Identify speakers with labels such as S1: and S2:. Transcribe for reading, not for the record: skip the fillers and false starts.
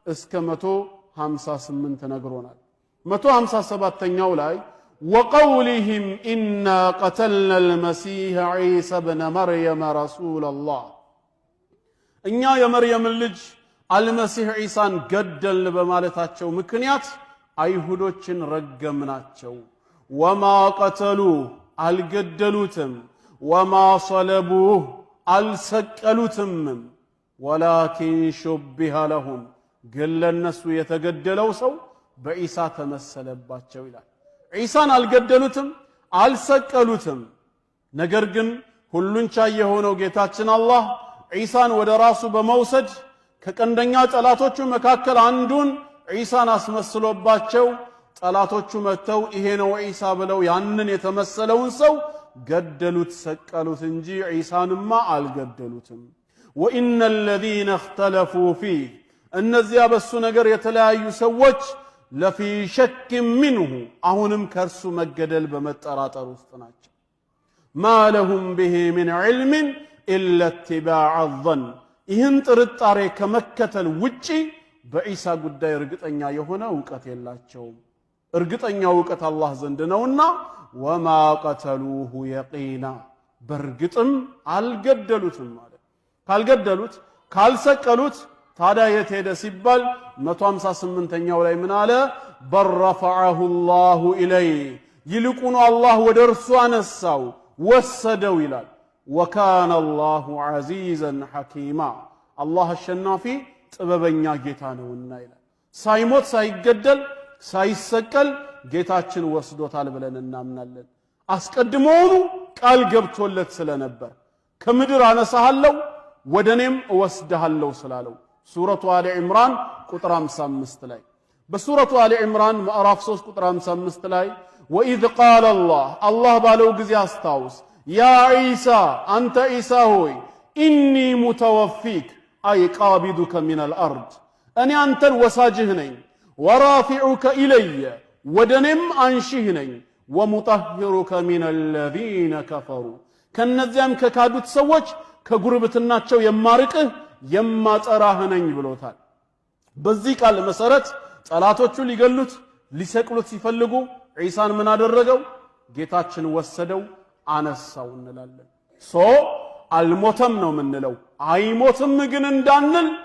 S1: እስከ 158 ነግሮናል። 157ኛው ላይ وقولهم إنا قتلنا المسيح عيسى بن مريم رسول الله እኛ የመርየም ልጅ አልመሲህ ዒሳን ገደልን በማለታቸው ምክንያት አይሁዶችን ረገምናቸው። ወማ ቀተሉህ አልገደሉትም፣ ወማ ሰለቡህ አልሰቀሉትም፣ ወላኪን ሹቢሃ ለሁም ግን ለነሱ የተገደለው ሰው በዒሳ ተመሰለባቸው ይላል። ዒሳን አልገደሉትም፣ አልሰቀሉትም። ነገር ግን ሁሉን ቻይ የሆነው ጌታችን አላህ ዒሳን ወደ ራሱ በመውሰድ ከቀንደኛ ጠላቶቹ መካከል አንዱን ዒሳን አስመስሎባቸው ጠላቶቹ መተው ይሄ ነው ዒሳ ብለው ያንን የተመሰለውን ሰው ገደሉት፣ ሰቀሉት እንጂ ዒሳንማ አልገደሉትም። ወኢነ الذين اختلفوا فيه እነዚያ በሱ ነገር የተለያዩ ሰዎች ለፊ ሸክ منه አሁንም ከርሱ መገደል በመጠራጠር ውስጥ ናቸው። ما لهم به من علم إلا اتباع الظن ይህን ጥርጣሬ ከመከተል ውጪ በዒሳ ጉዳይ እርግጠኛ የሆነ ዕውቀት የላቸውም። እርግጠኛው ዕውቀት አላህ ዘንድ ነውና ወማ ቀተሉሁ የቂና በርግጥም አልገደሉትም ማለት ካልገደሉት ካልሰቀሉት ታዲያ የት ሄደ ሲባል 158ኛው ላይ ምን አለ? በረፈዐሁ ላሁ ኢለይ ይልቁኑ አላህ ወደ እርሱ አነሳው ወሰደው ይላል። ወካነ አላሁ ዐዚዘን ሐኪማ አላህ አሸናፊ ጥበበኛ ጌታ ነውና ይላል። ሳይሞት ሳይገደል ሳይሰቀል ጌታችን ወስዶታል ብለን እናምናለን። አስቀድሞውኑ ቃል ገብቶለት ስለነበር ከምድር አነሳሃለሁ ወደኔም እወስድሃለሁ ስላለው ሱረቱ አሊ ዒምራን ቁጥር 55 ላይ በሱረቱ አሊ ዒምራን ምዕራፍ 3 ቁጥር 55 ላይ ወኢዝ ቃለ አላህ ባለው ጊዜ አስታውስ ያ ዒሳ አንተ ዒሳ ሆይ ኢኒ ሙተወፊክ አይ ቃቢዱከ ሚነል አርድ እኔ አንተን ወሳጅህ ነኝ፣ ወራፊዑከ ኢለየ ወደኔም አንሺህ ነኝ፣ ወሙጠሂሩከ ሚነል ለዚነ ከፈሩ ከነዚያም ከካዱት ሰዎች ከጉርብትናቸው የማርቅህ የማጠራህ ነኝ ብሎታል። በዚህ ቃል መሰረት ጠላቶቹ ሊገሉት ሊሰቅሉት ሲፈልጉ ዒሳን ምን አደረገው? ጌታችን ወሰደው አነሳው እንላለን። አልሞተም ነው የምንለው። አይሞትም ግን እንዳንል